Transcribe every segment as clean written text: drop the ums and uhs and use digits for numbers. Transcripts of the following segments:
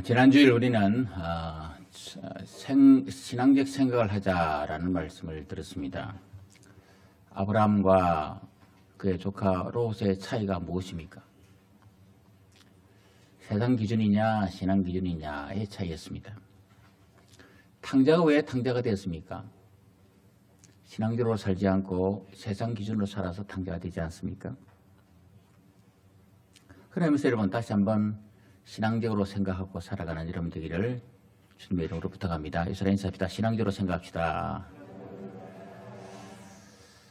지난주일 우리는 신앙적 생각을 하자라는 말씀을 들었습니다. 아브라함과 그의 조카 롯의 차이가 무엇입니까? 세상 기준이냐 신앙 기준이냐의 차이였습니다. 탕자가 왜 탕자가 되었습니까? 신앙적으로 살지 않고 세상 기준으로 살아서 탕자가 되지 않습니까? 그러면서 여러분 다시 한번 신앙적으로 생각하고 살아가는 여러분 되기를 주님의 이름으로 부탁합니다. 이스라엘 인사합시다. 신앙적으로 생각합시다.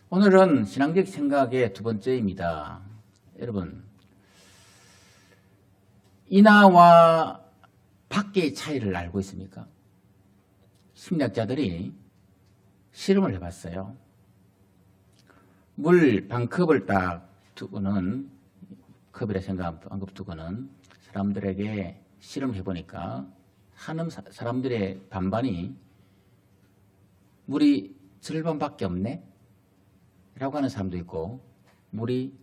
오늘은 신앙적 생각의 두 번째입니다. 여러분, 인하와 밖의 차이를 알고 있습니까? 심리학자들이 실험을 해봤어요. 물 반컵을 딱 두고는, 컵이라 생각 반컵 두고는 사람들에게 실험해보니까 하는 사람들의 반반이 물이 절반밖에 없네? 라고 하는 사람도 있고 물이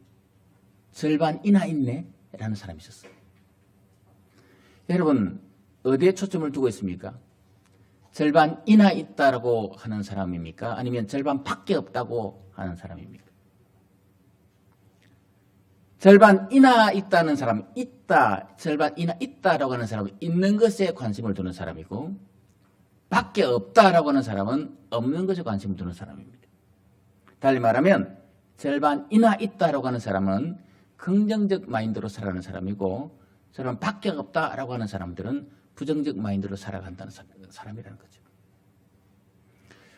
절반 이나 있네? 라는 사람이 있었어요. 여러분 어디에 초점을 두고 있습니까? 절반 이나 있다라고 하는 사람입니까? 아니면 절반 밖에 없다고 하는 사람입니까? 절반 이나 있다는 사람은 있다, 절반 이나 있다라고 하는 사람은 있는 것에 관심을 두는 사람이고 밖에 없다라고 하는 사람은 없는 것에 관심을 두는 사람입니다. 달리 말하면 절반 이나 있다라고 하는 사람은 긍정적 마인드로 살아가는 사람이고 절반 밖에 없다라고 하는 사람들은 부정적 마인드로 살아간다는 사람이라는 거죠.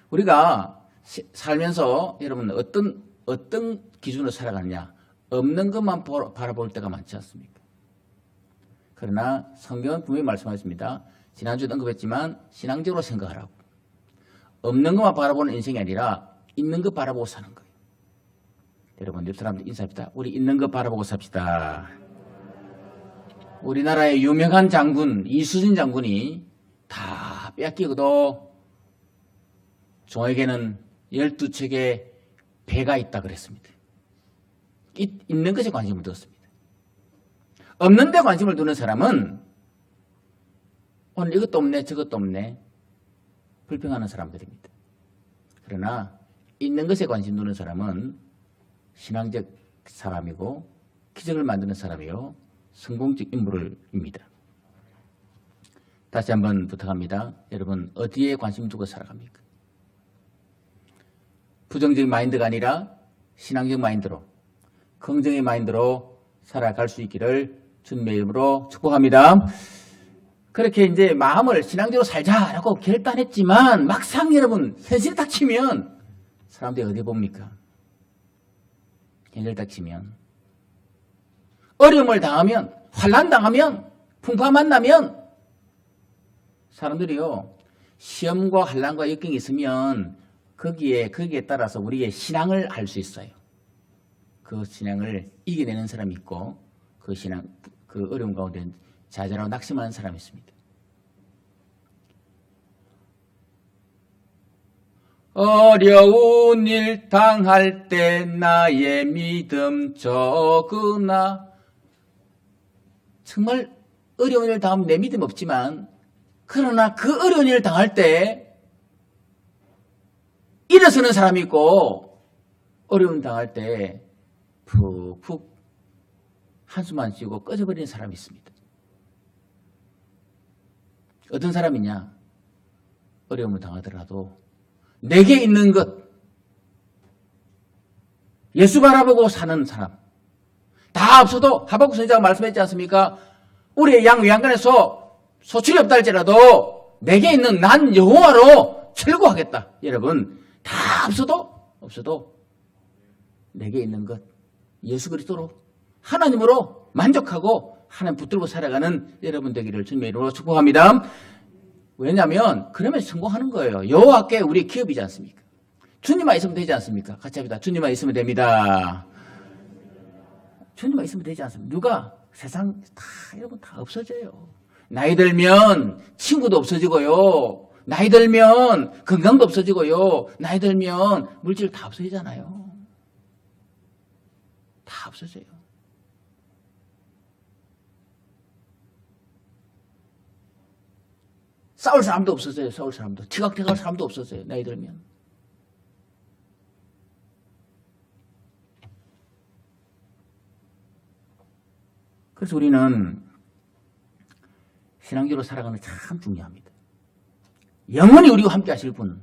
우리가 살면서 여러분 어떤 기준으로 살아가느냐? 없는 것만 바라볼 때가 많지 않습니까? 그러나 성경은 분명히 말씀하셨습니다. 지난주에 언급했지만 신앙적으로 생각하라고. 없는 것만 바라보는 인생이 아니라 있는 것 바라보고 사는 거예요. 여러분 옆 사람들 인사합시다. 우리 있는 것 바라보고 삽시다. 우리나라의 유명한 장군 이수진 장군이 다 뺏기고도 종에게는 12척의 배가 있다 그랬습니다. 있는 것에 관심을 두었습니다. 없는 데 관심을 두는 사람은 오늘 이것도 없네 저것도 없네 불평하는 사람들입니다. 그러나 있는 것에 관심 두는 사람은 신앙적 사람이고 기적을 만드는 사람이요 성공적 인물입니다. 다시 한번 부탁합니다. 여러분 어디에 관심 두고 살아갑니까? 부정적인 마인드가 아니라 신앙적 마인드로 긍정의 마인드로 살아갈 수 있기를 주님의 이름으로 축복합니다. 그렇게 이제 마음을 신앙적으로 살자라고 결단했지만 막상 여러분 현실이 닥치면 사람들이 어디 봅니까? 현실 닥치면 어려움을 당하면 환난 당하면 풍파 만나면 사람들이요 시험과 환난과 역경이 있으면 거기에 따라서 우리의 신앙을 알 수 있어요. 그 신앙을 이겨내는 사람이 있고 그 어려움 가운데 좌절하고 낙심하는 사람이 있습니다. 어려운 일 당할 때 나의 믿음 적으나 정말 어려운 일 당하면 내 믿음 없지만 그러나 그 어려운 일 당할 때 일어서는 사람이 있고 어려움 당할 때 푹푹 한숨만 쉬고 꺼져버리는 사람이 있습니다. 어떤 사람이냐? 어려움을 당하더라도 내게 있는 것 예수 바라보고 사는 사람 다 없어도 하박국 선지자가 말씀했지 않습니까? 우리의 양 외양간에서 소출이 없다 할지라도 내게 있는 난 여호와로 철구하겠다. 여러분 다 없어도 내게 있는 것 예수 그리스도로 하나님으로 만족하고 하나님 붙들고 살아가는 여러분 되기를 주님의 이름으로 축복합니다. 왜냐하면 그러면 성공하는 거예요. 여호와께 우리의 기업이지 않습니까? 주님만 있으면 되지 않습니까? 같이 합니다. 주님만 있으면 됩니다. 주님만 있으면 되지 않습니까? 누가 세상 여러분 다 없어져요. 나이 들면 친구도 없어지고요. 나이 들면 건강도 없어지고요. 나이 들면 물질 다 없어지잖아요. 다 없어져요. 싸울 사람도 없었어요. 싸울 사람도. 티격태격할 사람도 없었어요. 나이 들면. 그래서 우리는 신앙적으로 살아가는 게 참 중요합니다. 영원히 우리와 함께 하실 분,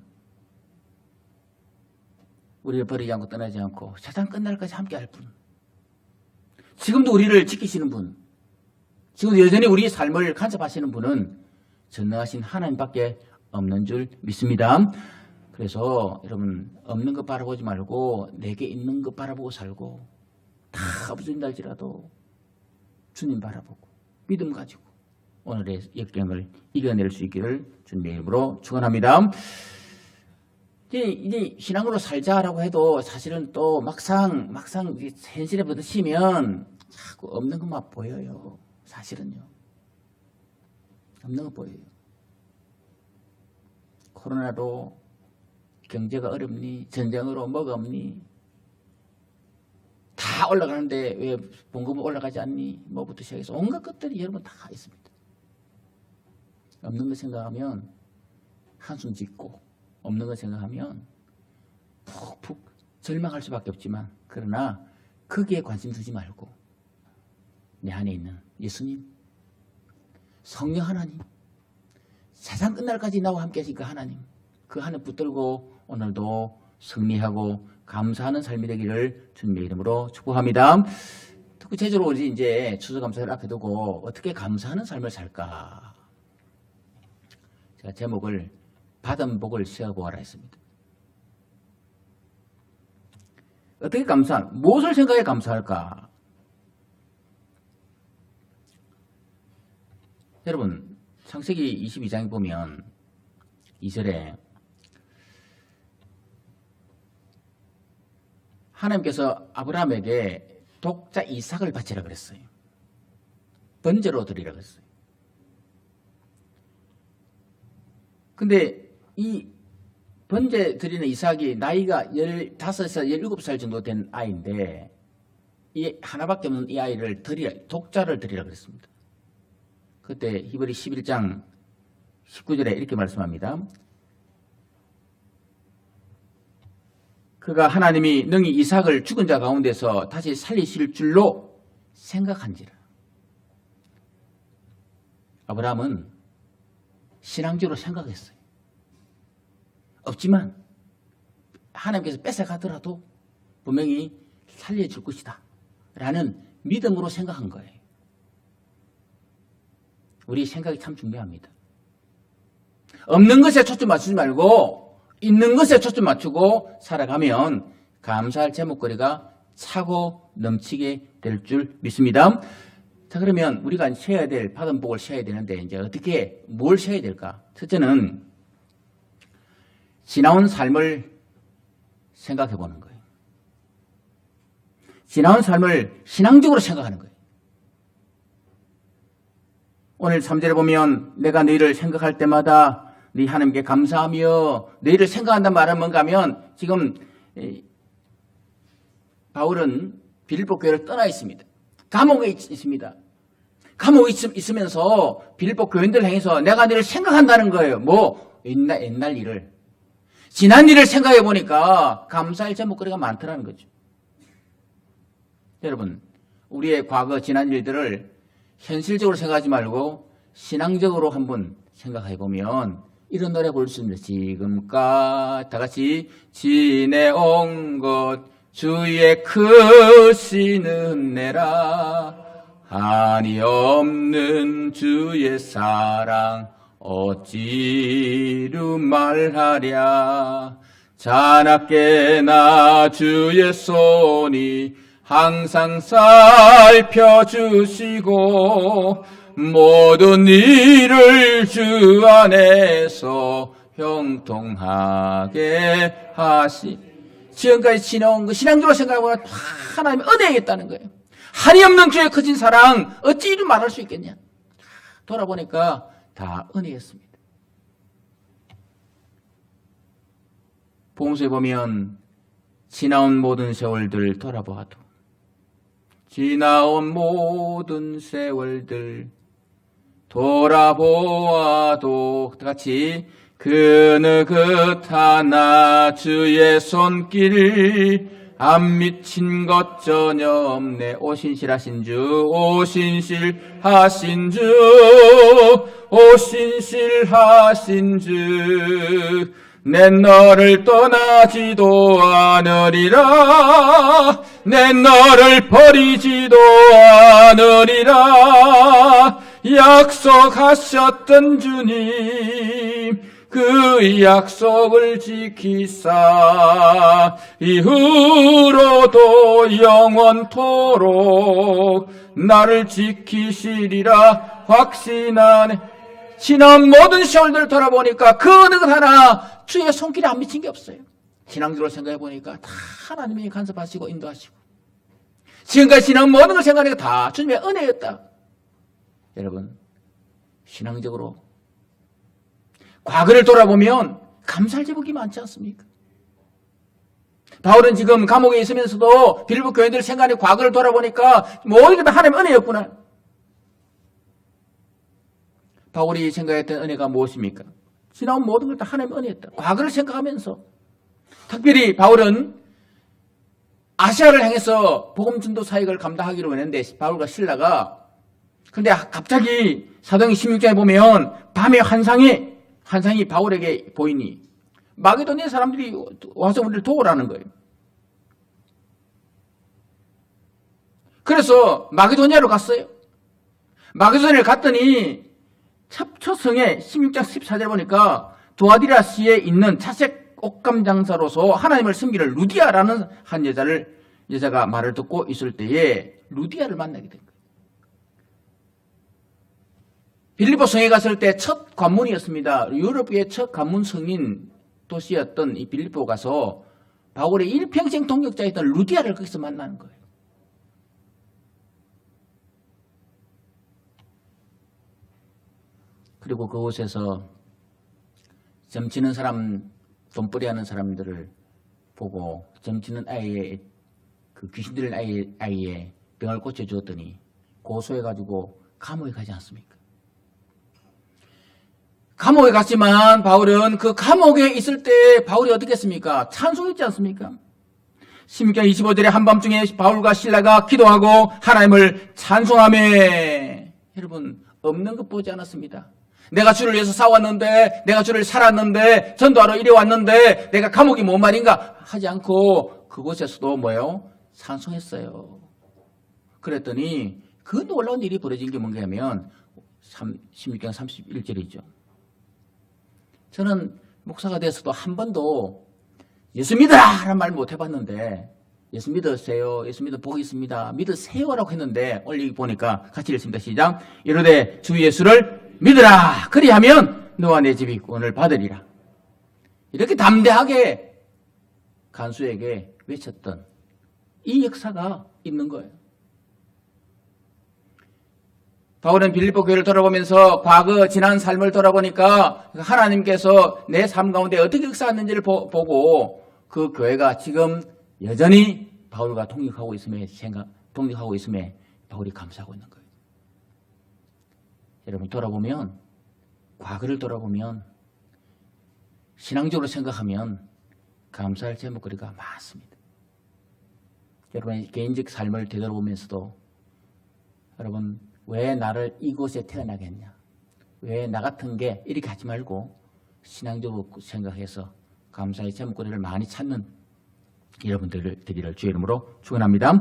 우리를 버리지 않고 떠나지 않고 세상 끝날까지 함께 할 분, 지금도 우리를 지키시는 분, 지금 여전히 우리의 삶을 간섭하시는 분은 전능하신 하나님밖에 없는 줄 믿습니다. 그래서 여러분, 없는 것 바라보지 말고 내게 있는 것 바라보고 살고, 다 없어진다 할지라도 주님 바라보고 믿음 가지고 오늘의 역경을 이겨낼 수 있기를 주님의 이름으로 축원합니다. 이제 신앙으로 살자라고 해도 사실은 또 막상 현실에 부딪히면 자꾸 없는 것만 보여요. 사실은요. 없는 거 보여요. 코로나로 경제가 어렵니? 전쟁으로 뭐가 없니? 다 올라가는데 왜 봉급은 올라가지 않니? 뭐부터 시작해서 온갖 것들이 여러분 다 있습니다. 없는 거 생각하면 한숨 짓고, 없는 거 생각하면 푹푹 절망할 수밖에 없지만, 그러나 거기에 관심 두지 말고 내 안에 있는 예수님, 성령 하나님, 세상 끝날까지 나와 함께 하신 그 하나님, 그 하늘 붙들고 오늘도 승리하고 감사하는 삶이 되기를 주님의 이름으로 축복합니다. 구체적으로 우리 이제 추수감사를 앞에 두고 어떻게 감사하는 삶을 살까? 제가 제목을 받은 복을 세어보아라 했습니다. 어떻게 무엇을 생각해 감사할까? 여러분, 창세기 22장에 보면 2절에 하나님께서 아브라함에게 독자 이삭을 바치라 그랬어요. 번제로 드리라 그랬어요. 근데 이 번제 드리는 이삭이 나이가 15살, 17살 정도 된 아이인데, 이 하나밖에 없는 이 아이를 독자를 드리라 그랬습니다. 그때 히브리 11장 19절에 이렇게 말씀합니다. 그가 하나님이 능히 이삭을 죽은 자 가운데서 다시 살리실 줄로 생각한지라. 아브라함은 신앙적으로 생각했어요. 없지만 하나님께서 뺏어가더라도 분명히 살려줄 것이다 라는 믿음으로 생각한 거예요. 우리 생각이 참 중요합니다. 없는 것에 초점 맞추지 말고 있는 것에 초점 맞추고 살아가면 감사할 제목거리가 차고 넘치게 될 줄 믿습니다. 자, 그러면 우리가 쉬어야 될, 받은 복을 쉬어야 되는데, 이제 어떻게, 뭘 쉬어야 될까? 첫째는 지나온 삶을 생각해 보는 거예요. 지나온 삶을 신앙적으로 생각하는 거예요. 오늘 3절에 보면 내가 너희를 생각할 때마다 네 하나님께 감사하며, 너희를 생각한다는 말은 뭔가 하면 지금 바울은 빌립보 교회를 떠나 있습니다. 감옥에 있습니다. 감옥에 있으면서 빌립보 교인들을 향해서 내가 너희를 생각한다는 거예요. 뭐 옛날 일을, 지난 일을 생각해 보니까 감사할 제목거리가 많더라는 거죠. 여러분, 우리의 과거 지난 일들을 현실적으로 생각하지 말고 신앙적으로 한번 생각해 보면 이런 노래 부를 수 있습니다. 지금까지 다 같이 지내온 것 주의 크신 은혜라, 한이 없는 주의 사랑 어찌루 말하랴. 자나깨나 주의 손이 항상 살펴주시고 모든 일을 주 안에서 형통하게 하시. 지금까지 지나온 거 신앙적으로 생각해보면 다 하나님의 은혜이겠다는 거예요. 한이 없는 주의 크신 사랑 어찌 이리 말할 수 있겠냐. 돌아보니까 다 은혜였습니다. 복음서에 보면 지나온 모든 세월들 돌아보아도, 지나온 모든 세월들 돌아보아도 같이 그 느긋하나 주의 손길 안 미친 것 전혀 없네. 오신실하신 주 오신실하신 주 오신실하신 주 내 너를 떠나지도 않으리라 내 너를 버리지도 않으리라 약속하셨던 주님 그 약속을 지키사 이후로도 영원토록 나를 지키시리라 확신하네. 지난 모든 세월들을 돌아보니까 그 어느 것 하나 주의 손길이 안 미친 게 없어요. 신앙적으로 생각해 보니까 다 하나님이 간섭하시고 인도하시고 지금까지 지난 모든 걸 생각하니까 다 주님의 은혜였다. 여러분 신앙적으로 과거를 돌아보면 감사할 제목이 많지 않습니까? 바울은 지금 감옥에 있으면서도 빌립보 교인들 생각하는 과거를 돌아보니까 모든 게 다 하나님의 은혜였구나. 바울이 생각했던 은혜가 무엇입니까? 지나온 모든 걸 다 하나님의 은혜였다. 과거를 생각하면서 특별히 바울은 아시아를 향해서 복음 전도 사역을 감당하기로 했는데 바울과 실라가 그런데 갑자기 사도행전 16장에 보면 밤에 환상이 바울에게 보이니 마게도니아 사람들이 와서 우리를 도우라는 거예요. 그래서 마게도니아로 갔어요. 마게도니아를 갔더니 첫 성에 16장 14절 보니까 두아디라시에 있는 차색 옷감 장사로서 하나님을 섬기는 루디아라는 한 여자가 말을 듣고 있을 때에 루디아를 만나게 된 거예요. 빌립보 성에 갔을 때 첫 관문이었습니다. 유럽의 첫 관문 성인 도시였던 이 빌립보 가서 바울의 일평생 동역자였던 루디아를 거기서 만나는 거예요. 그리고 그곳에서 점치는 사람, 돈벌이 하는 사람들을 보고 점치는 아이의 그 귀신 들린 아이의 병을 고쳐주었더니 고소해가지고 감옥에 가지 않습니까? 감옥에 갔지만 바울은 그 감옥에 있을 때 바울이 어떻게 했습니까? 찬송했지 않습니까? 16장 25절에 한밤중에 바울과 실라가 기도하고 하나님을 찬송하며 여러분 없는 것 보지 않았습니다. 내가 주를 위해서 싸웠는데 내가 주를 살았는데 전도하러 이리 왔는데 내가 감옥이 뭔 말인가 하지 않고 그곳에서도 뭐예요? 찬송했어요. 그랬더니 그 놀라운 일이 벌어진 게 뭔가 하면 16장 31절이죠. 저는 목사가 돼서도 한 번도 예수 믿어라! 라는 말 못 해봤는데 예수 믿으세요. 예수 믿어 보겠습니다. 믿으세요라고 했는데 오늘 여기 보니까 같이 읽습니다. 시작. 이르되 주 예수를 믿으라. 그리하면 너와 내 집이 구원을 받으리라. 이렇게 담대하게 간수에게 외쳤던 이 역사가 있는 거예요. 바울은 빌립보 교회를 돌아보면서 과거 지난 삶을 돌아보니까 하나님께서 내 삶 가운데 어떻게 역사했는지를 보고 그 교회가 지금 여전히 바울과 동역하고 있음에 바울이 감사하고 있는 거예요. 여러분 돌아보면 과거를 돌아보면 신앙적으로 생각하면 감사할 제목거리가 많습니다. 여러분의 개인적 삶을 되돌아보면서도 여러분 왜 나를 이곳에 태어나게 했냐? 왜 나 같은 게 이렇게 하지 말고 신앙적으로 생각해서 감사의 제목거리를 많이 찾는 여러분들을 되기를 주의 이름으로 축원합니다.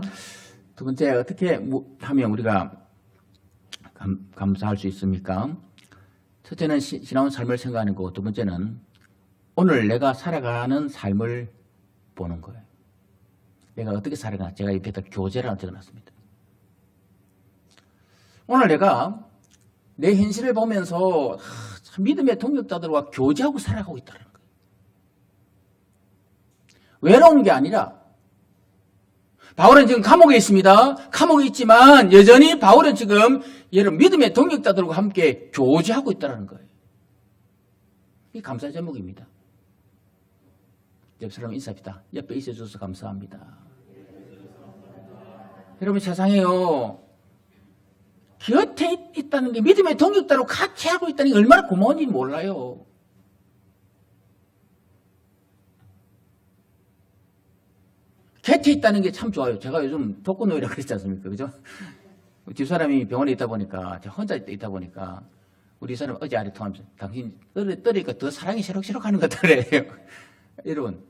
두 번째 어떻게 하면 우리가 감사할 수 있습니까? 첫째는 지나온 삶을 생각하는 거고 두 번째는 오늘 내가 살아가는 삶을 보는 거예요. 내가 어떻게 살아가나 제가 이때다 교제라고 적어놨습니다. 오늘 내가 내 현실을 보면서 믿음의 동역자들과 교제하고 살아가고 있다는 거예요. 외로운 게 아니라 바울은 지금 감옥에 있습니다. 감옥에 있지만 여전히 바울은 지금 여러분 믿음의 동역자들과 함께 교제하고 있다는 거예요. 이 감사 제목입니다. 옆 사람 인사합시다. 옆에 있어줘서 감사합니다. 여러분 세상에요. 곁에 있다는 게 믿음의 동역자로 같이 하고 있다는 게 얼마나 고마운지 몰라요. 곁에 있다는 게 참 좋아요. 제가 요즘 독거노인이라 그랬지 않습니까? 그죠? 집사람이 병원에 있다 보니까, 제가 혼자 있다 보니까, 우리 사람 어제 아래 통하면서, 당신 떨으니까 더 사랑이 새록새록 하는 것 같더래요. 여러분,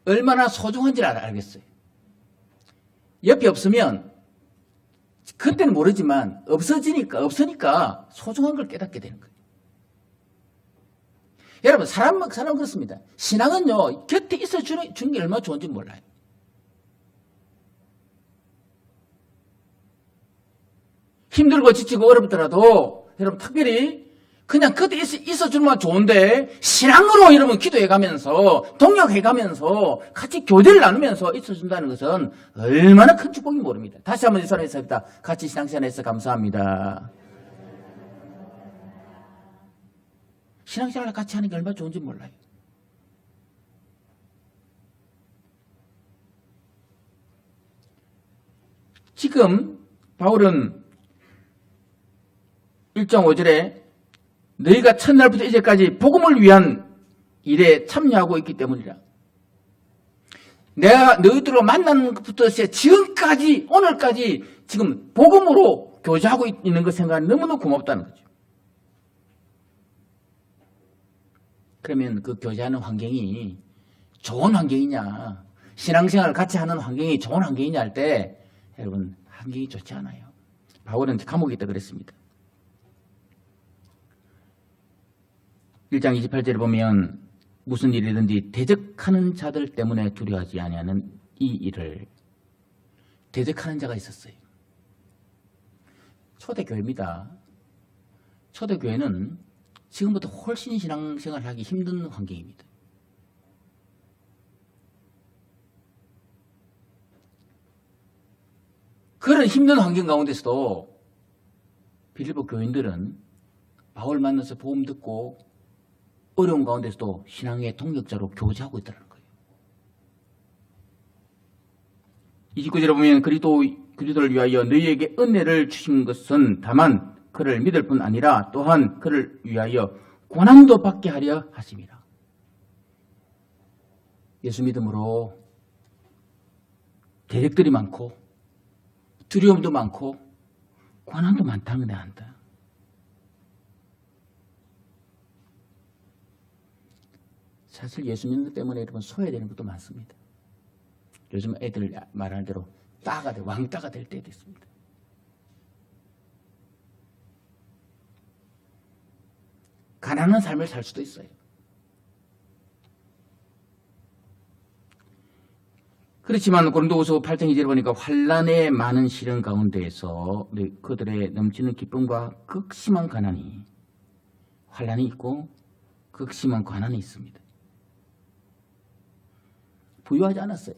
얼마나 소중한지를 알겠어요. 옆에 없으면, 그때는 모르지만, 없으니까 소중한 걸 깨닫게 되는 거예요. 여러분, 사람은 그렇습니다. 신앙은요, 곁에 있어 주는 게 얼마나 좋은지 몰라요. 힘들고 지치고 어렵더라도 여러분 특별히 그냥 그때 있어주면 좋은데 신앙으로 여러분 기도해가면서 동역해가면서 같이 교제를 나누면서 있어준다는 것은 얼마나 큰 축복인지 모릅니다. 다시 한번 인사드리겠습니다. 같이 신앙생활해서 감사합니다. 신앙생활을 같이 하는 게 얼마나 좋은지 몰라요. 지금 바울은 1장 5절에 너희가 첫날부터 이제까지 복음을 위한 일에 참여하고 있기 때문이라. 내가 너희들로 만난 것부터 지금까지 오늘까지 지금 복음으로 교제하고 있는 것 생각하면 너무너무 고맙다는 거죠. 그러면 그 교제하는 환경이 좋은 환경이냐, 신앙생활을 같이 하는 환경이 좋은 환경이냐 할 때 여러분 환경이 좋지 않아요. 바울은 감옥에 있다 그랬습니다. 1장 28절에 보면 무슨 일이든지 대적하는 자들 때문에 두려워하지 아니하는 이 일을, 대적하는 자가 있었어요. 초대교회입니다. 초대교회는 지금부터 훨씬 신앙생활을 하기 힘든 환경입니다. 그런 힘든 환경 가운데서도 빌립보 교인들은 바울 만나서 복음 듣고 어려운 가운데서도 신앙의 동력자로 교제하고 있다는 거예요. 29절에 보면 그리스도를 위하여 너희에게 은혜를 주신 것은 다만 그를 믿을 뿐 아니라 또한 그를 위하여 고난도 받게 하려 하심이라. 예수 믿음으로 대적들이 많고 두려움도 많고 고난도 많다는 걸 안다. 사실 예수 믿는 것 때문에 여러분 소외되는 것도 많습니다. 요즘 애들 말하는 대로 왕따가 될 때도 있습니다. 가난한 삶을 살 수도 있어요. 그렇지만 고린도후서 8장 2절에 보니까 환난의 많은 시련 가운데에서 그들의 넘치는 기쁨과 극심한 가난이, 환난이 있고 극심한 가난이 있습니다. 부유하지 않았어요.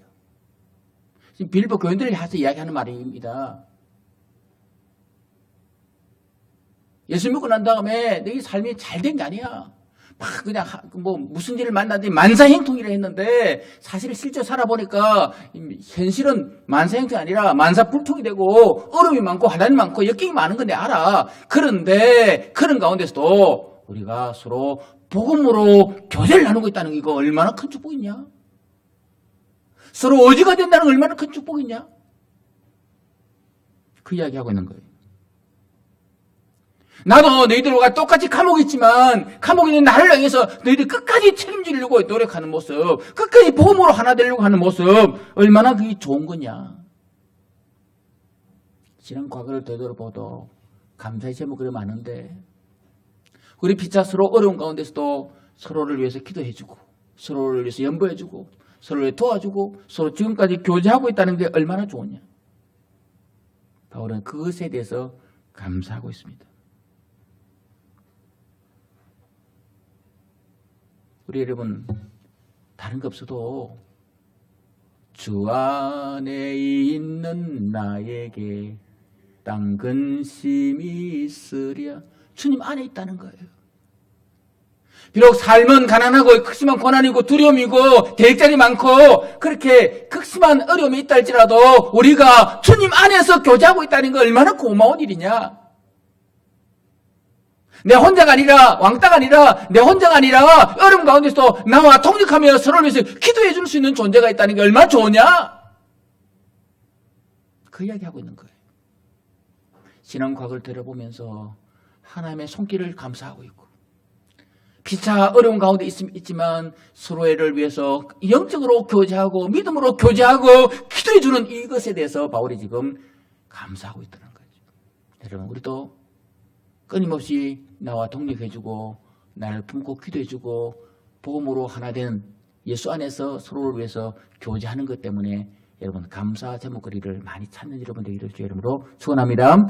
지금 빌립보 교인들을 향해서 이야기하는 말입니다. 예수 믿고 난 다음에 내 삶이 잘 된 게 아니야. 막 그냥 무슨 일을 만났더니 만사형통이라 했는데 사실 실제 살아보니까 현실은 만사형통이 아니라 만사불통이 되고 어려움이 많고 환난이 많고 역경이 많은 건 내가 알아. 그런데 그런 가운데서도 우리가 서로 복음으로 교제를 나누고 있다는 게 이거 얼마나 큰 축복이냐. 서로 의지가 된다는 게 얼마나 큰 축복이냐. 그 이야기하고 있는 거예요. 나도 너희들과 똑같이 감옥에 있지만 감옥에 있는 나를 향해서 너희들 끝까지 책임지려고 노력하는 모습, 끝까지 복음으로 하나 되려고 하는 모습, 얼마나 그게 좋은 거냐. 지난 과거를 되돌아봐도 감사의 제목이 많은데 우리 피차 서로 어려운 가운데서도 서로를 위해서 기도해주고 서로를 위해서 연보해주고 서로를 도와주고 서로 지금까지 교제하고 있다는 게 얼마나 좋으냐. 바울은 그것에 대해서 감사하고 있습니다. 우리 여러분 다른 거 없어도 주 안에 있는 나에게 땅 근심이 있으랴. 주님 안에 있다는 거예요. 비록 삶은 가난하고 극심한 고난이고 두려움이고 대적이 많고 그렇게 극심한 어려움이 있다 할지라도 우리가 주님 안에서 교제하고 있다는 거 얼마나 고마운 일이냐. 내 혼자가 아니라 왕따가 아니라 내 혼자가 아니라 어려움 가운데서도 나와 동력하며 서로를 위해서 기도해 줄 수 있는 존재가 있다는 게 얼마나 좋으냐? 그 이야기하고 있는 거예요. 지난 과거를 들어보면서 하나님의 손길을 감사하고 있고 피차 어려운 가운데 있지만 서로를 위해서 영적으로 교제하고 믿음으로 교제하고 기도해 주는 이것에 대해서 바울이 지금 감사하고 있다는 거죠. 여러분, 우리도 끊임없이 나와 독립해주고 나를 품고 기도해주고 복음으로 하나 된 예수 안에서 서로를 위해서 교제하는 것 때문에 여러분 감사 제목거리를 많이 찾는 여러분 되기를 주의 이름으로 축원합니다.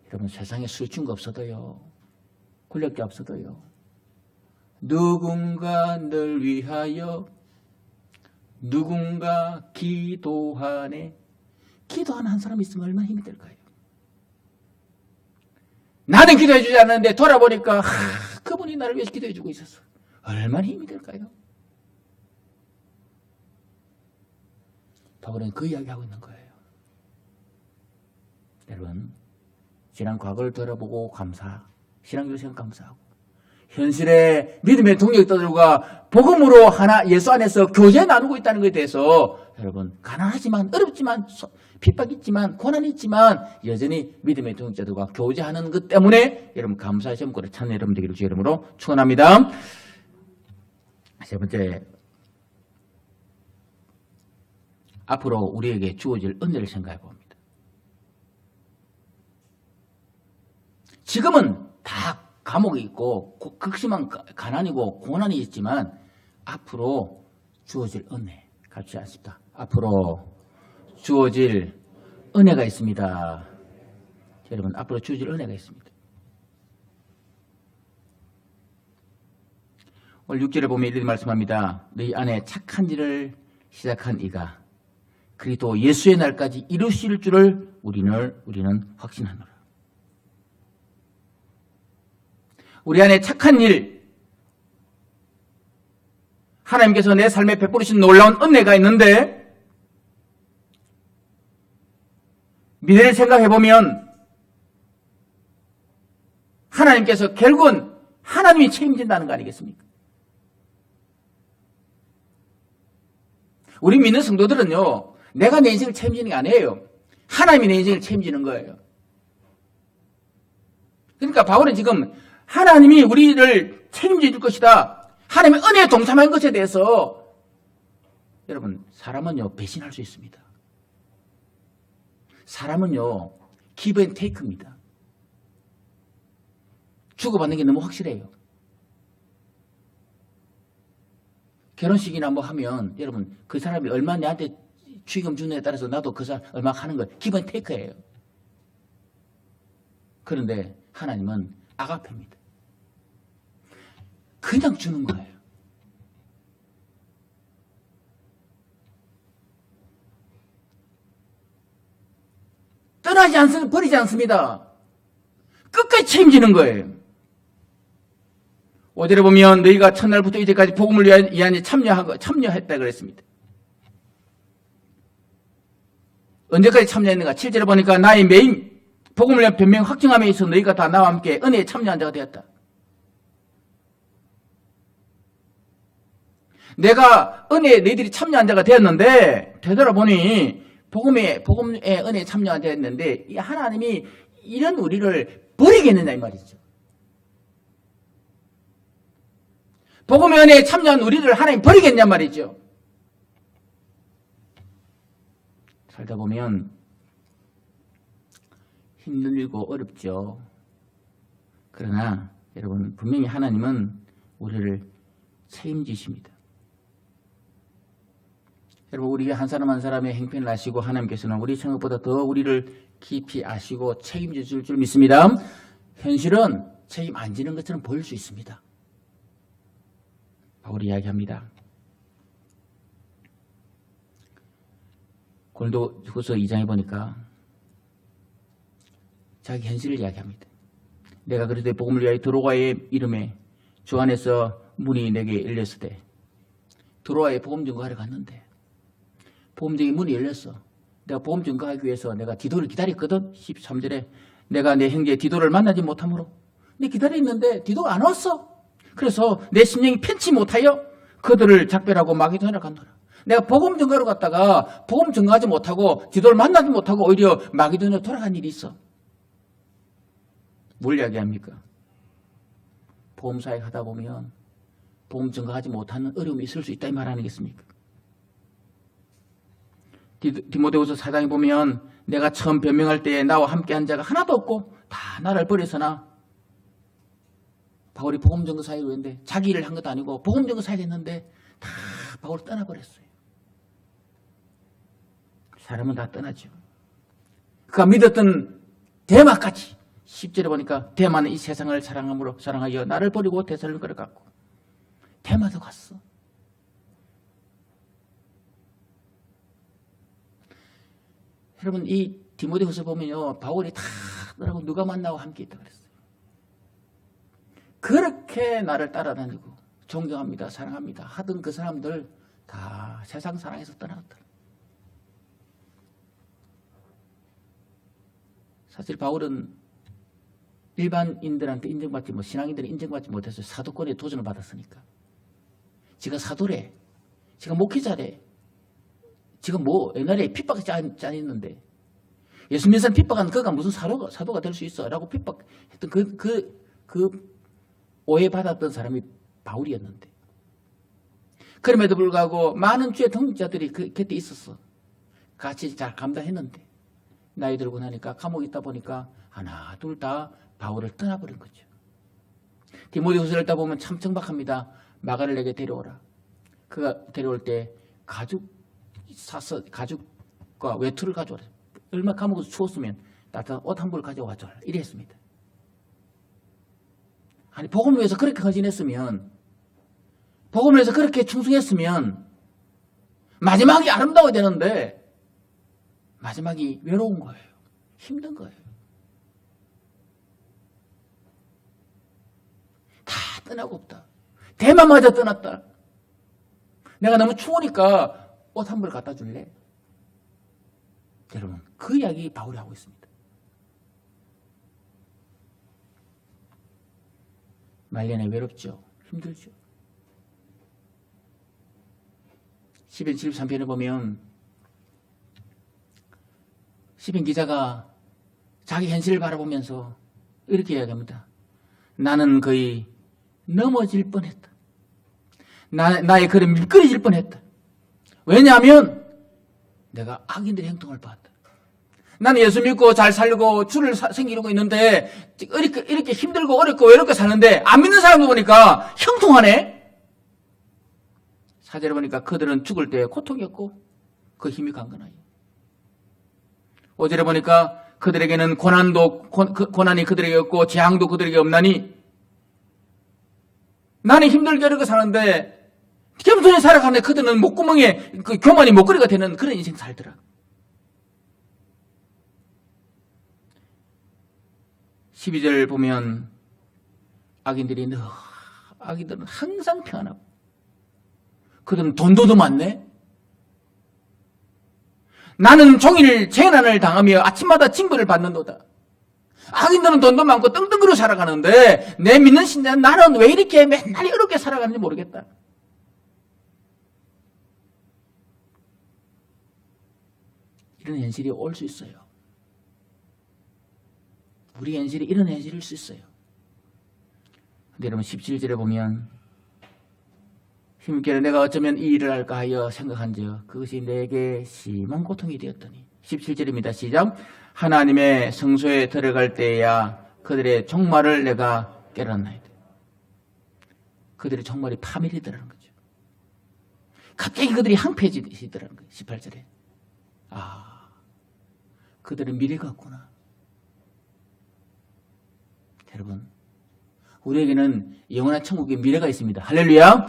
여러분, 세상에 술친구 없어도요, 권력자 없어도요, 누군가 널 위하여 누군가 기도하네. 기도하는 한 사람 있으면 얼마나 힘이 들까요? 나는 기도해 주지 않는데 돌아보니까 그분이 나를 위해서 기도해 주고 있었어. 얼마나 힘이 들까요? 바울은 그 이야기하고 있는 거예요. 여러분, 지난 과거를 돌아보고 신앙적으로 생각 감사하고 현실의 믿음의 동력자들과 복음으로 하나 예수 안에서 교제 나누고 있다는 것에 대해서 여러분, 가난하지만 어렵지만 핍박 있지만 고난이 있지만 여전히 믿음의 동역자들과 교제하는 것 때문에 여러분 감사의 제목거리를 찾는 여러분 되기를 주의 이름으로 축원합니다. 세 번째, 앞으로 우리에게 주어질 은혜를 생각해 봅니다. 지금은 다 감옥이 있고 극심한 가난이고 고난이 있지만 앞으로 주어질 은혜 같지 않습니다. 앞으로 주어질 은혜가 있습니다. 여러분, 앞으로 주어질 은혜가 있습니다. 오늘 6절에 보면 이렇게 말씀합니다. 너희 안에 착한 일을 시작한 이가 그리스도 예수의 날까지 이루실 줄을 우리는 확신하노라. 우리 안에 착한 일, 하나님께서 내 삶에 베푸신 놀라운 은혜가 있는데 미래를 생각해보면 하나님께서 결국은 하나님이 책임진다는 거 아니겠습니까? 우리 믿는 성도들은요, 내가 내 인생을 책임지는 게 아니에요. 하나님이 내 인생을 책임지는 거예요. 그러니까 바울은 지금 하나님이 우리를 책임져 줄 것이다, 하나님의 은혜에 동참한 것에 대해서 여러분, 사람은요 배신할 수 있습니다. 사람은요 give and take입니다. 주고받는 게 너무 확실해요. 결혼식이나 뭐 하면 여러분, 그 사람이 얼마 내한테 축의금 주느냐에 따라서 나도 그 사람 얼마 하는 거예요. give and take예요. 그런데 하나님은 아가페입니다. 그냥 주는 거예요. 떠나지 않습니다. 버리지 않습니다. 끝까지 책임지는 거예요. 5절에 보면 너희가 첫날부터 이제까지 복음을 위하여 참여했다 그랬습니다. 언제까지 참여했는가? 7절에 보니까 나의 메인 복음을 위한 변명 확증함에 있어 너희가 다 나와 함께 은혜에 참여한 자가 되었다. 내가 은혜에 너희들이 참여한 자가 되었는데 되돌아보니 복음의 은혜에 참여한 자가 됐는데 하나님이 이런 우리를 버리겠느냐 이 말이죠. 복음의 은혜에 참여한 우리를 하나님 버리겠냐 말이죠. 살다 보면 힘들고 어렵죠. 그러나 여러분, 분명히 하나님은 우리를 책임지십니다. 여러분, 우리 한 사람 한 사람의 행편을 아시고 하나님께서는 우리 생각보다 더 우리를 깊이 아시고 책임져 줄 줄 믿습니다. 현실은 책임 안 지는 것처럼 보일 수 있습니다. 바울이 이야기합니다. 고린도후서 2장에 보니까 자기 현실을 이야기합니다. 내가 그리스도의 복음을 위하여 드로아의 이름에 주 안에서 문이 내게 열렸을 때 드로아의 복음 증거하러 갔는데 복음 증거 문이 열렸어. 내가 복음 증거하기 위해서 내가 디도를 기다렸거든. 13절에 내가 내 형제 디도를 만나지 못하므로 근데 기다렸는데 디도가 안 왔어. 그래서 내 심령이 편치 못하여 그들을 작별하고 마게도냐로 간도라. 내가 복음 전가로 갔다가 복음 전가하지 못하고 디도를 만나지 못하고 오히려 마게도냐로 돌아간 일이 있어. 뭘 이야기합니까? 복음 사역 하다 보면 복음 전가하지 못하는 어려움이 있을 수 있다 이 말 아니겠습니까? 디모데후서 4장에 보면 내가 처음 변명할 때에 나와 함께한 자가 하나도 없고 다 나를 버려서나 바울이 복음 전거 사역을 했는데 자기 일을 한 것도 아니고 복음 전거 사역을 했는데 다 바울을 떠나버렸어요. 사람은 다 떠나죠. 그가 믿었던 데마까지 10절에 보니까 데마는 이 세상을 사랑하여 나를 버리고 데살로니가를 갔고 데마도 갔어. 여러분 이 디모데후서 보면요 바울이 다 떠나고 누가 만나고 함께 있다 그랬어요. 그렇게 나를 따라다니고 존경합니다 사랑합니다 하던 그 사람들 다 세상 사랑에서 떠나갔다. 사실 바울은 일반인들한테 인정받지 신앙인들이 인정받지 못해서 사도권에 도전을 받았으니까 지가 사도래 지가 목회자래 지금 옛날에 핍박 짜냈는데 예수 믿는 사람 핍박한 그가 무슨 사도가 될 수 있어 라고 핍박했던 그 오해받았던 사람이 바울이었는데 그럼에도 불구하고 많은 주의 동역자들이 그때 있었어. 같이 잘 감당했는데 나이 들고 나니까 감옥에 있다 보니까 하나 둘 다 바울을 떠나버린 거죠. 디모데후서를 읽다 보면 참 정박합니다. 마가를 내게 데려오라. 그가 데려올 때 가죽과 외투를 가져오라. 얼마 감옥에서 추웠으면 따뜻한 옷 한 벌 가져와줘. 이래 했습니다. 아니 복음을 위해서 그렇게 헌신했으면 복음을 위해서 그렇게 충성했으면 마지막이 아름다워야 되는데 마지막이 외로운 거예요. 힘든 거예요. 다 떠나고 없다. 대만마저 떠났다. 내가 너무 추우니까 옷 한 벌 갖다 줄래? 여러분 그 이야기 바울이 하고 있습니다. 말년에 외롭죠. 힘들죠. 10편 73편에 보면 시편 기자가 자기 현실을 바라보면서 이렇게 이야기합니다. 나는 거의 넘어질 뻔했다. 나의 걸음 미끄러질 뻔했다. 왜냐하면 내가 악인들의 행동을 봤다. 나는 예수 믿고 잘 살고 주를 섬기려고 있는데 이렇게 힘들고 어렵고 외롭게 사는데 안 믿는 사람들 보니까 형통하네. 4절에 보니까 그들은 죽을 때 고통이었고 그 힘이 강건하여. 5절에 보니까 그들에게는 고난이 그들에게 없고 재앙도 그들에게 없나니 나는 힘들게 어렵게 사는데 겸손히 살아가는데 그들은 목구멍에 교만이 목걸이가 되는 그런 인생 살더라. 12절 보면 악인들은 항상 평안하고 그들은 돈도 많네. 나는 종일 재난을 당하며 아침마다 징벌을 받는도다. 악인들은 돈도 많고 떵떵거려 살아가는데 내 믿는 신자는 나는 왜 이렇게 맨날 어렵게 살아가는지 모르겠다. 이런 현실이 올 수 있어요. 우리 현실이 이런 현실일 수 있어요. 근데 여러분 17절에 보면 힘께는 내가 어쩌면 이 일을 할까 하여 생각한즉 그것이 내게 심한 고통이 되었더니 17절입니다. 시작. 하나님의 성소에 들어갈 때야 그들의 종말을 내가 깨달았나이다. 그들의 종말이 파멸이더라는 거죠. 갑자기 그들이 황폐해지더라는 거예요. 18절에. 그들은 미래가 없구나. 여러분 우리에게는 영원한 천국의 미래가 있습니다. 할렐루야.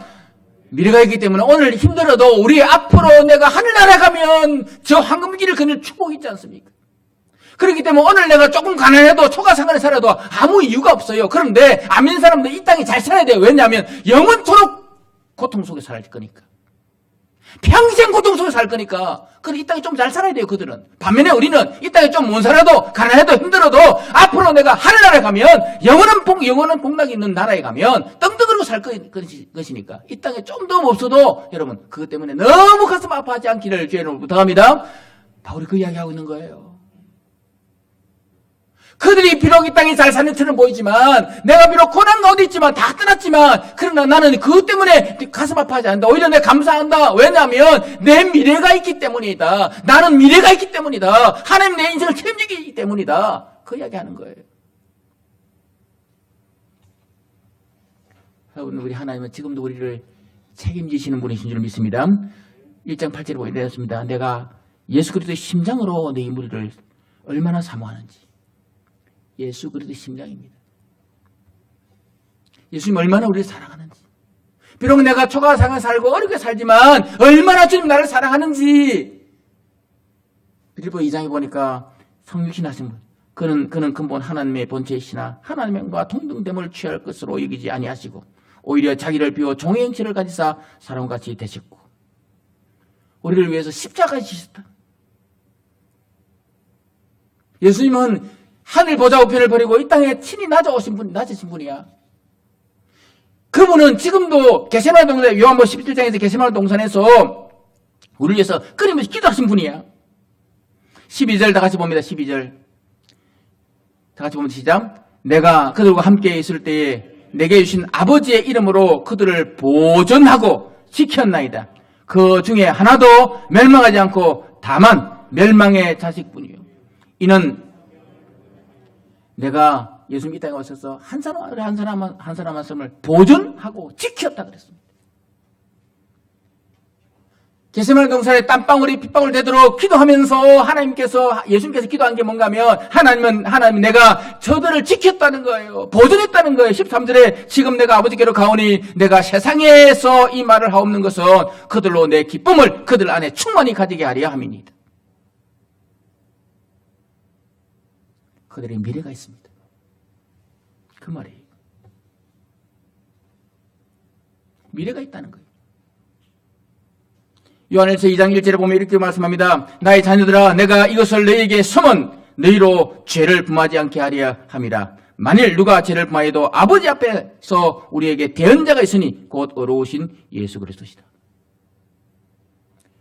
미래가 있기 때문에 오늘 힘들어도 우리 앞으로 내가 하늘나라 가면 저 황금길을 그늘 축복이 있지 않습니까? 그렇기 때문에 오늘 내가 조금 가난해도 초가상간에 살아도 아무 이유가 없어요. 그런데 안 믿는 사람들 이 땅에 잘 살아야 돼요. 왜냐하면 영원토록 고통 속에 살 거니까. 평생 고통 속에 살 거니까. 그래, 이 땅에 좀 잘 살아야 돼요, 그들은. 반면에 우리는 이 땅에 좀 못 살아도, 가난해도 힘들어도, 앞으로 내가 하늘나라에 가면, 영원한 복락이 있는 나라에 가면, 떵떵거리고 살 것이니까. 이 땅에 좀 더 없어도, 여러분, 그것 때문에 너무 가슴 아파하지 않기를 주의를 부탁합니다. 바울이 그 이야기하고 있는 거예요. 그들이 비록 이 땅에 잘 사는 처럼 보이지만, 내가 비록 고난 가운데 있지만, 다 떠났지만, 그러나 나는 그것 때문에 가슴 아파하지 않는다. 오히려 내가 감사한다. 왜냐하면, 내 미래가 있기 때문이다. 나는 미래가 있기 때문이다. 하나님 내 인생을 책임지기 때문이다. 그 이야기 하는 거예요. 여러분, 우리 하나님은 지금도 우리를 책임지시는 분이신 줄 믿습니다. 1장 8절에 보게 되었습니다. 내가 예수 그리스도의 심장으로 내 무리를 얼마나 사모하는지. 예수 그리스도의 심장입니다. 예수님 얼마나 우리를 사랑하는지. 비록 내가 초가상을 살고 어렵게 살지만 얼마나 주님 나를 사랑하는지. 빌립보 2장에 보니까 성육신 하신 분. 그는 근본 하나님의 본체이시나 하나님의 영과 동등됨을 취할 것으로 여기지 아니하시고 오히려 자기를 비워 종의 형체를 가지사 사람같이 되셨고 우리를 위해서 십자가에 지셨다. 예수님은 하늘 보좌 우편을 버리고 이 땅에 친히 낮으신 분이야. 그분은 지금도 겟세마네 동산, 요한복음 11장에서 겟세마네 동산에서 우리를 위해서 끊임없이 기도하신 분이야. 12절 다 같이 봅니다. 12절. 다 같이 보면 시작. 내가 그들과 함께 있을 때에 내게 주신 아버지의 이름으로 그들을 보존하고 지켰나이다. 그 중에 하나도 멸망하지 않고 다만 멸망의 자식뿐이요. 이는 내가 예수님 이 땅에 오셔서 한 사람 한 사람을 보존하고 지켰다 그랬습니다. 겟세마네 동산에 땀방울이 핏방울 되도록 기도하면서 예수님께서 기도한 게 뭔가 하면 하나님은 내가 저들을 지켰다는 거예요. 보존했다는 거예요. 13절에 지금 내가 아버지께로 가오니 내가 세상에서 이 말을 하옵는 것은 그들로 내 기쁨을 그들 안에 충만히 가지게 하려 함이니이다. 그들의 미래가 있습니다. 그 말이에요. 미래가 있다는 거예요. 요한일서 2장 1절에 보면 이렇게 말씀합니다. 나의 자녀들아 내가 이것을 너희에게 숨은 너희로 죄를 범하지 않게 하려 함이라. 만일 누가 죄를 범하여도 아버지 앞에서 우리에게 대언자가 있으니 곧 의로우신 예수 그리스도시다.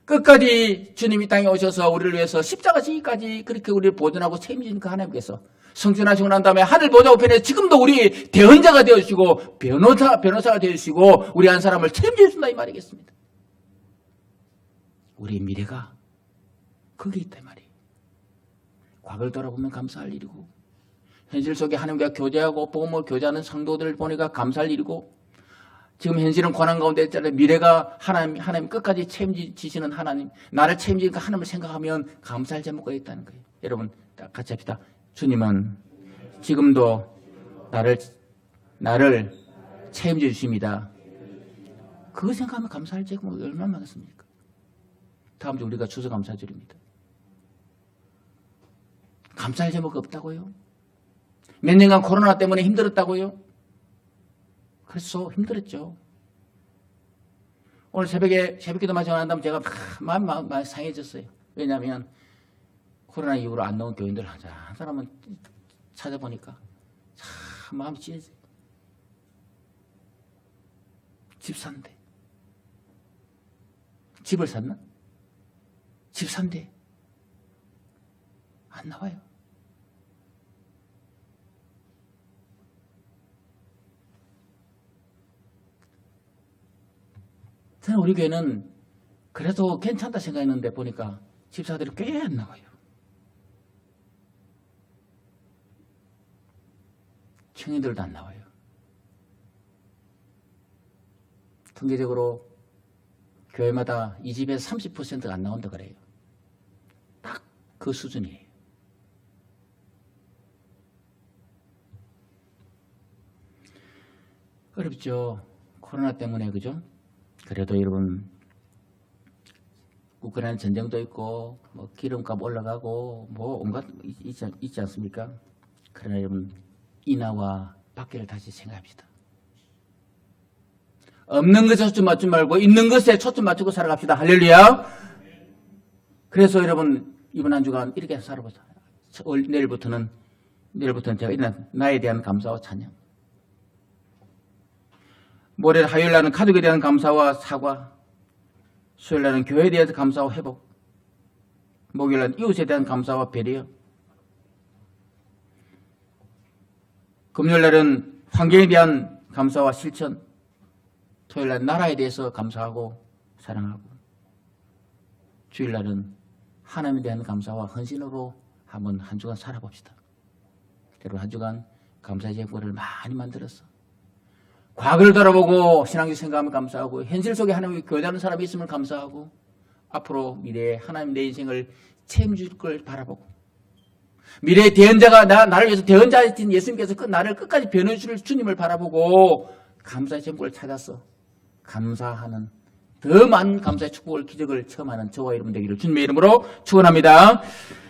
끝까지 주님이 땅에 오셔서 우리를 위해서 십자가 지기까지 그렇게 우리를 보존하고 책임지는 그 하나님께서 성전하시고 난 다음에 하늘 보좌 우편에 지금도 우리 대언자가 되어주시고 변호사가 되어주시고 우리 한 사람을 책임져 준다 이 말이겠습니다. 우리의 미래가 거기에 있다 이 말이에요. 과거를 돌아보면 감사할 일이고 현실 속에 하나님과 교제하고 복음을 교제하는 성도들을 보니까 감사할 일이고 지금 현실은 고난 가운데 있잖아요. 미래가 하나님 끝까지 책임지시는 하나님, 나를 책임지는 그 하나님을 생각하면 감사할 제목가 있다는 거예요. 여러분 같이 합시다. 주님은 지금도 나를 책임져 주십니다. 그거 생각하면 감사할 제목이 얼마나 많겠습니까? 다음 주 우리가 추수감사절입니다. 감사할 제목이 없다고요? 몇 년간 코로나 때문에 힘들었다고요? 그래서 힘들었죠. 오늘 새벽에 새벽기도 마치고 난 다음에 제가 마음이 상해졌어요. 왜냐하면 코로나 이후로 안 나온 교인들 한 사람은 찾아보니까 참 마음이 찢어져요. 집 산대. 집을 샀나? 집 산대. 안 나와요. 저는 우리 교회는 그래도 괜찮다 생각했는데 보니까 집사들이 꽤 안 나와요. 청년들도 안 나와요. 통계적으로 교회마다 이 집에서 30%가 안 나온다 그래요. 딱 그 수준이에요. 어렵죠. 코로나 때문에 그죠? 그래도 여러분 우크라이나 전쟁도 있고 뭐 기름값 올라가고 뭐 온갖 있지 않습니까? 그러나 여러분 인하와 박해를 다시 생각합시다. 없는 것에 초점 맞추지 말고 있는 것에 초점 맞추고 살아갑시다. 할렐루야. 그래서 여러분 이번 한 주간 이렇게 살아보자. 내일부터는 제가 일어난 나에 대한 감사와 찬양. 모레 화요일 날은 가족에 대한 감사와 사과. 수요일 날은 교회에 대해서 감사와 회복. 목요일 날은 이웃에 대한 감사와 배려. 금요일 날은 환경에 대한 감사와 실천. 토요일 날 나라에 대해서 감사하고 사랑하고. 주일 날은 하나님에 대한 감사와 헌신으로 한번 한 주간 살아봅시다. 여러분 한 주간 감사의 제목을 많이 만들었어. 과거를 돌아보고 신앙적 생각하면 감사하고 현실 속에 하나님과 교제하는 사람이 있음을 감사하고 앞으로 미래에 하나님 내 인생을 책임질 걸 바라보고 미래의 대언자가 나를 위해서 대언자이신 예수님께서 나를 끝까지 변호해 줄 주님을 바라보고 감사의 제목을 찾았어. 감사하는 더 많은 감사의 축복을 기적을 체험하는 저와 여러분 되기를 주님의 이름으로 축원합니다.